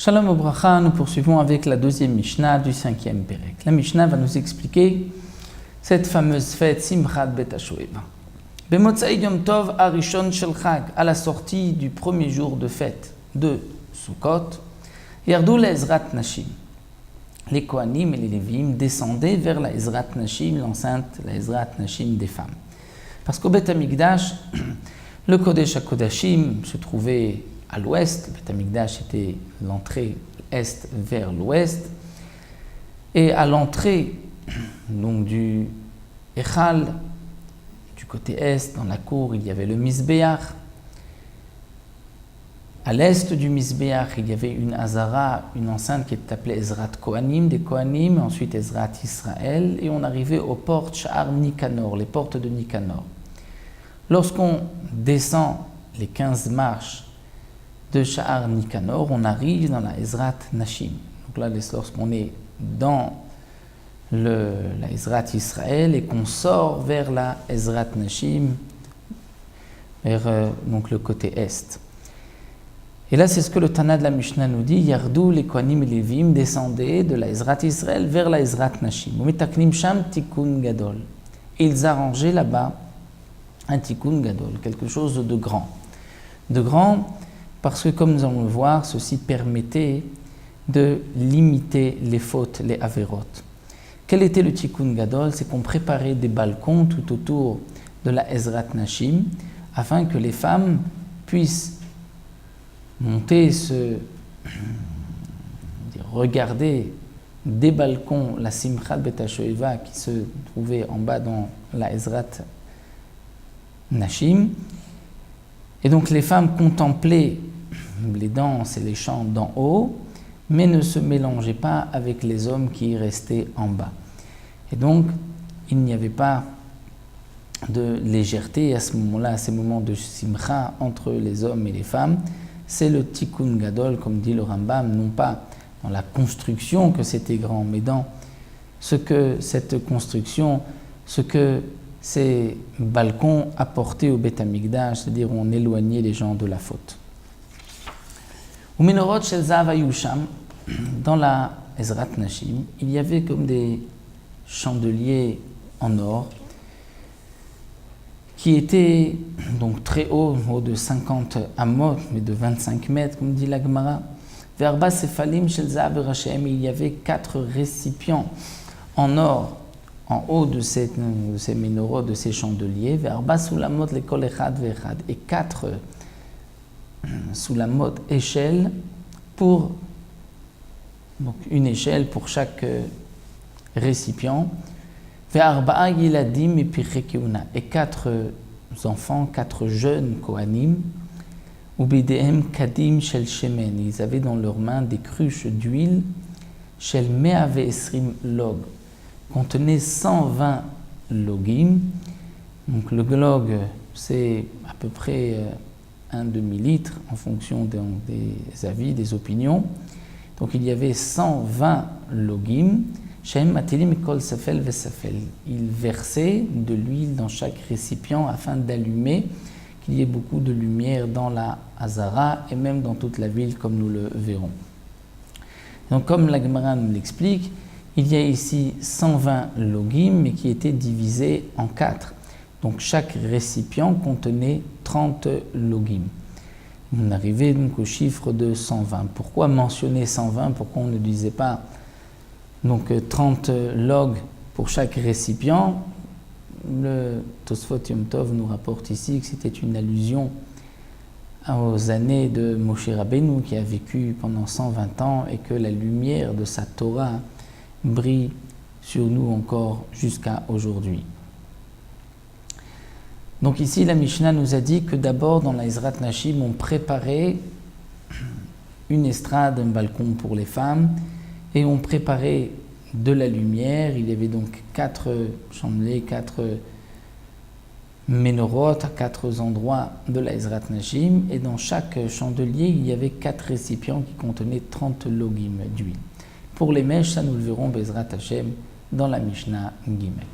Shalom Obracha, nous poursuivons avec la deuxième Mishnah du 5e Pérec. La Mishnah va nous expliquer cette fameuse fête Simchat Bet HaShoev. Bemotzai Yom Tov Arishon Shel Chag, à la sortie du premier jour de fête de Sukkot, Yardou la Ezrat Nashim. Les Kohanim et les Lévim descendaient vers la Ezrat Nashim, l'enceinte, la Ezrat Nashim des femmes. Parce qu'au Bet HaMikdash, le Kodesh HaKodashim se trouvait à l'ouest, le Bet HaMikdash était l'entrée est vers l'ouest, et à l'entrée donc du Echal, du côté est, dans la cour, il y avait le Mizbeach. À l'est du Mizbeach, il y avait une Hazara, une enceinte qui était appelée Ezrat Kohanim, des Kohanim, ensuite Ezrat Israël, et on arrivait aux portes Sha'ar Nikanor, les portes de Nikanor. Lorsqu'on descend les 15 marches de Sha'ar Nikanor, on arrive dans la Ezrat Nashim. Donc là, lorsqu'on est dans la Ezrat Israël et qu'on sort vers la Ezrat Nashim, vers donc le côté est. Et là, c'est ce que le Tana de la Mishnah nous dit, Yardou, les Kohanim et les Lévim descendaient de la Ezrat Israël vers la Ezrat Nashim. Umetaknim sham tikkun gadol. Et ils arrangeaient là-bas un tikkun gadol, quelque chose de grand. De grand, parce que, comme nous allons le voir, ceci permettait de limiter les fautes, les averot. Quel était le tikkun gadol? C'est qu'on préparait des balcons tout autour de la Ezrat Nashim, afin que les femmes puissent monter, regarder des balcons la Simchat Bet HaShoev qui se trouvait en bas dans la Ezrat Nashim. Et donc les femmes contemplaient les danses et les chants d'en haut, mais ne se mélangeaient pas avec les hommes qui restaient en bas. Et donc, il n'y avait pas de légèreté à ce moment-là, à ces moments de simcha entre les hommes et les femmes. C'est le tikkun gadol, comme dit le Rambam, non pas dans la construction que c'était grand, mais dans ce que cette construction, ce que ces balcons apportaient au Bet HaMikdash, c'est-à-dire on éloignait les gens de la faute. Au Menorot Shel Zahav Ayusham, dans la Ezrat Nashim, il y avait comme des chandeliers en or qui étaient donc très hauts, haut de 50 amot, mais de 25 mètres, comme dit la Gemara. Verba Sefalim Shel Zahav Erashem, il y avait 4 récipients en or en haut de ces menorot, de ces chandeliers. Verba Sulamot Lekol Echad Ve'echad, et 4 Sulamot échelles pour donc une échelle pour chaque récipient. Ve'arba'a yiladim epichekeuna, et 4 enfants, 4 jeunes Kohanim. Ubidehem kadim shel shemen, ils avaient dans leurs mains des cruches d'huile. Shel mea ve'esrim log, contenait 120 logim. Donc le log, c'est à peu près un demi-litre en fonction des avis, des opinions. Donc il y avait 120 logim. Shem matilim kol safel vesafel. Il versait de l'huile dans chaque récipient afin d'allumer, qu'il y ait beaucoup de lumière dans la Hazara et même dans toute la ville, comme nous le verrons. Donc comme la Gemara nous l'explique, il y a ici 120 logim, mais qui étaient divisés en 4. Donc chaque récipient contenait 30 logim. On arrivait donc au chiffre de 120. Pourquoi mentionner 120? Pourquoi on ne disait pas donc 30 logs pour chaque récipient? Le Tosfot Yom Tov nous rapporte ici que c'était une allusion aux années de Moshe Rabbeinu qui a vécu pendant 120 ans et que la lumière de sa Torah brille sur nous encore jusqu'à aujourd'hui. Donc ici, la Mishnah nous a dit que d'abord, dans la Ezrat Nashim, on préparait une estrade, un balcon pour les femmes, et on préparait de la lumière. Il y avait donc 4 chandeliers, 4 menorot à 4 endroits de la Ezrat Nashim, et dans chaque chandelier, il y avait 4 récipients qui contenaient 30 logim d'huile. Pour les mèches, ça nous le verrons, Bezrat Hashem, dans la Mishnah Gimel.